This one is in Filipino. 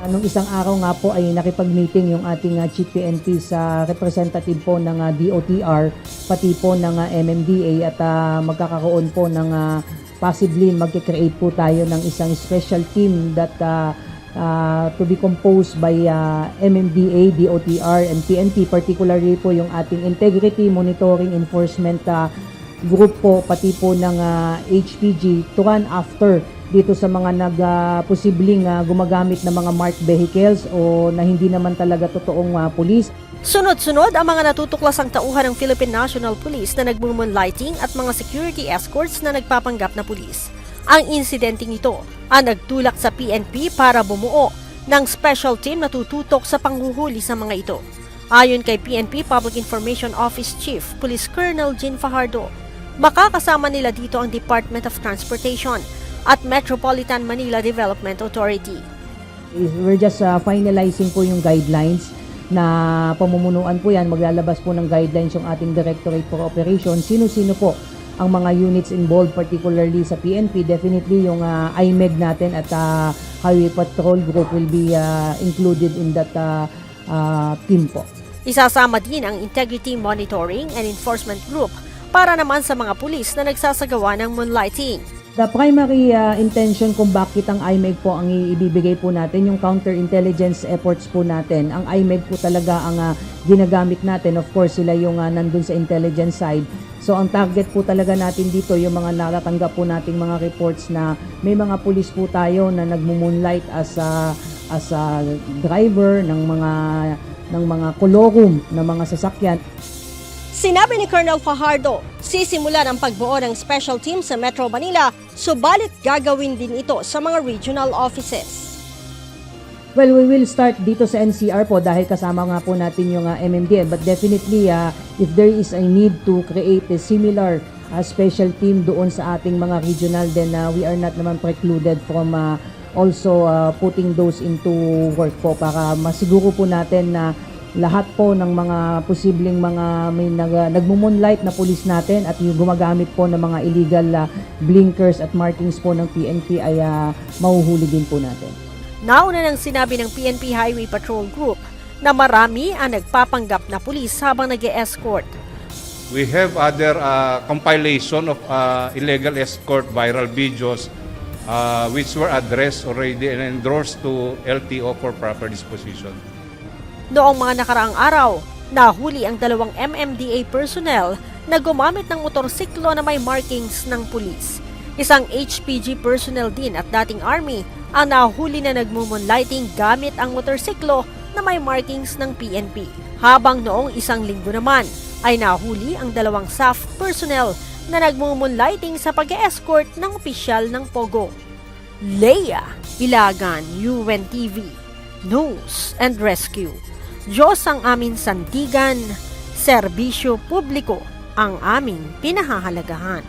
Nung isang araw nga po ay nakipag-meeting yung ating Chief PNP sa representative po ng DOTR, pati po ng MMDA at magkakaroon po ng possibly magkikreate po tayo ng isang special team that to be composed by MMDA, DOTR, and PNP, particularly po yung ating Integrity Monitoring Enforcement group po, pati po ng HPG to run after dito sa mga posibleng gumagamit ng mga marked vehicles o na hindi naman talaga totoong pulis. Sunod-sunod ang mga natutuklasang tauhan ng Philippine National Police na nagmumoonlighting at mga security escorts na nagpapanggap na pulis. Ang insidenteng ito ang nagtulak sa PNP para bumuo ng special team na tututok sa panghuhuli sa mga ito. Ayon kay PNP Public Information Office Chief Police Colonel Jean Fajardo, makakasama nila dito ang Department of Transportation at Metropolitan Manila Development Authority. We're just finalizing po yung guidelines na pamumunuan po yan. Maglalabas po ng guidelines yung ating Directorate for Operations. Sino-sino po ang mga units involved, particularly sa PNP. Definitely yung IMEG natin at Highway Patrol Group will be included in that team po. Isasama din ang Integrity Monitoring and Enforcement Group para naman sa mga pulis na nagsasagawa ng moonlighting. The primary intention kung bakit ang IMEG po ang ibibigay po natin, yung counterintelligence efforts po natin. Ang IMEG po talaga ang ginagamit natin. Of course, sila yung nandun sa intelligence side. So ang target po talaga natin dito, yung mga natatanggap po nating mga reports na may mga pulis po tayo na nagmo-moonlight as a driver ng mga kolorum ng mga sasakyan. Sinabi ni Colonel Fajardo, sisimulan ang pagbuo ng special team sa Metro Manila, subalit gagawin din ito sa mga regional offices. Well, we will start dito sa NCR po dahil kasama nga po natin yung MMDA. But definitely, if there is a need to create a similar special team doon sa ating mga regional, then we are not naman precluded from also putting those into work po para masiguro po natin na lahat po ng mga posibleng mga may nagmo-moonlight na pulis natin at yung gumagamit po ng mga illegal blinkers at markings po ng PNP ay mahuhuli din po natin. Nauna nang sinabi ng PNP Highway Patrol Group na marami ang nagpapanggap na pulis habang nag-e-escort. We have other compilation of illegal escort viral videos which were addressed already and endorsed to LTO for proper disposition. Noong mga nakaraang araw, nahuli ang 2 MMDA personnel na gumamit ng motorsiklo na may markings ng pulis. Isang HPG personnel din at dating Army ang nahuli na nagmumoonlighting gamit ang motorsiklo na may markings ng PNP. Habang noong 1 linggo naman ay nahuli ang 2 SAF personnel na nagmumoonlighting sa pag-escort ng opisyal ng Pogo. Leia Ilagan, UNTV, News and Rescue. Diyos ang aming sandigan, serbisyo publiko ang aming pinahahalagahan.